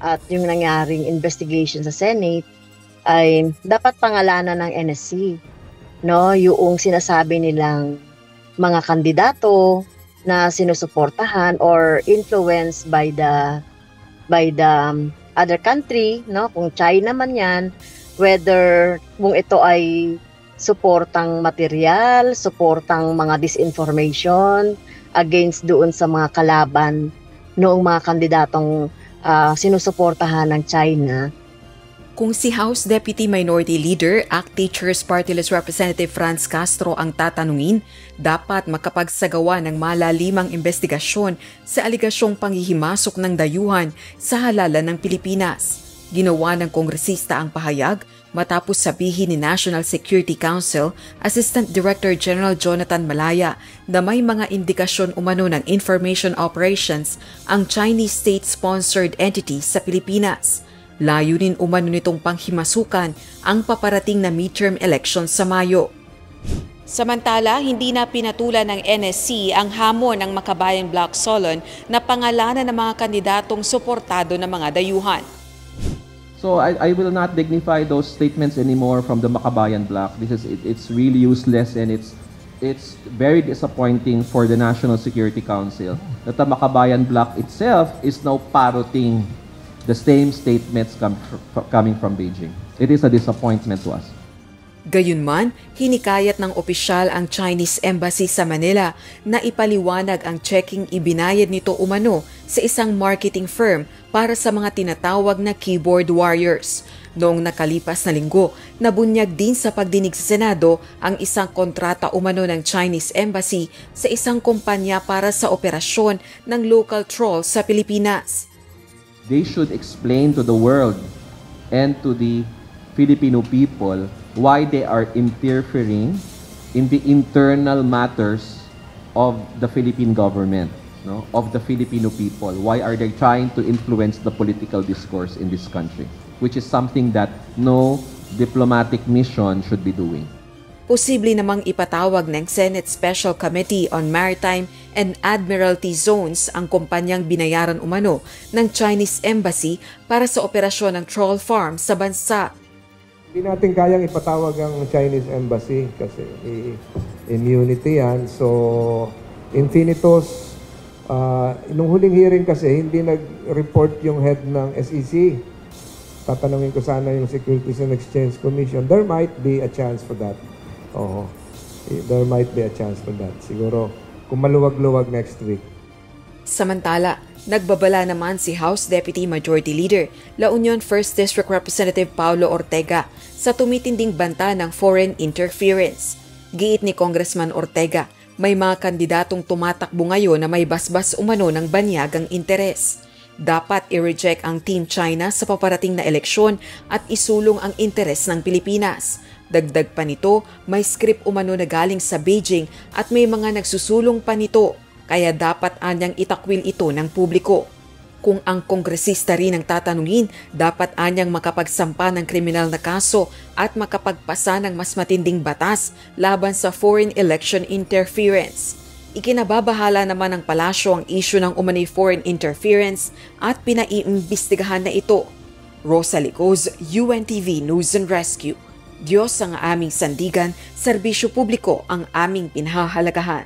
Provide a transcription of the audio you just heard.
at yung nangyaring investigation sa Senate ay dapat pangalanan ng NSC, no? Yung sinasabi nilang mga kandidato na sinusuportahan or influenced by the other country, no? Kung China man 'yan, whether kung ito ay suportang material, suportang mga disinformation against doon sa mga kalaban noong mga kandidatong sinusuportahan ng China. Kung si House Deputy Minority Leader, ACT Teachers Party List Representative Franz Castro ang tatanungin, dapat makapagsagawa ng malalimang investigasyon sa aligasyong panghihimasok ng dayuhan sa halalan ng Pilipinas. Ginawa ng kongresista ang pahayag matapos sabihin ni National Security Council Assistant Director General Jonathan Malaya na may mga indikasyon umano ng information operations ang Chinese state-sponsored entity sa Pilipinas. Layunin umano nitong panghimasukan ang paparating na midterm election sa Mayo. Samantala, hindi na pinatulan ng NSC ang hamon ng Makabayan Bloc Solon na pangalanan ng mga kandidatong suportado ng mga dayuhan. So I will not dignify those statements anymore from the Makabayan Bloc. It's really useless, and it's very disappointing for the National Security Council that the Makabayan Bloc itself is now parroting the same statements coming from Beijing. It is a disappointment to us. Gayunman, hinikayat ng opisyal ang Chinese Embassy sa Manila na ipaliwanag ang checking ibinayad nito umano sa isang marketing firm para sa mga tinatawag na keyboard warriors. Noong nakalipas na linggo, nabunyag din sa pagdinig sa Senado ang isang kontrata umano ng Chinese Embassy sa isang kumpanya para sa operasyon ng local trolls sa Pilipinas. They should explain to the world and to the Filipino people why they are interfering in the internal matters of the Philippine government, no? Of the Filipino people. Why are they trying to influence the political discourse in this country, which is something that no diplomatic mission should be doing. Posible namang ipatawag ng Senate Special Committee on Maritime and Admiralty Zones ang kumpanyang binayaran umano ng Chinese Embassy para sa operasyon ng troll farm sa bansa. Hindi natin kayang ipatawag ang Chinese Embassy kasi immunity yan. So, infinitos, nung huling hearing kasi, hindi nag-report yung head ng SEC. Tatanungin ko sana yung Securities and Exchange Commission. There might be a chance for that. Oo. There might be a chance for that. Siguro, kung maluwag-luwag next week. Samantala, nagbabala naman si House Deputy Majority Leader La Union 1st District Representative Paulo Ortega sa tumitinding banta ng foreign interference. Giit ni Congressman Ortega, may mga kandidatong tumatakbo ngayon na may basbas umano ng banyagang interes. Dapat i-reject ang Team China sa paparating na eleksyon at isulong ang interes ng Pilipinas. Dagdag pa nito, may script umano na galing sa Beijing at may mga nagsusulong pa nito, kaya dapat anyang itakwil ito ng publiko. Kung ang kongresista rin ang tatanungin, dapat anyang makapagsampa ng kriminal na kaso at makapagpasa ng mas matinding batas laban sa foreign election interference. Ikinababahala naman ng palasyo ang isyu ng umano'y foreign interference at pinaiimbestigahan na ito. Rosa Licoz, UNTV News and Rescue. Diyos ang aming sandigan, serbisyo publiko ang aming pinahahalagahan.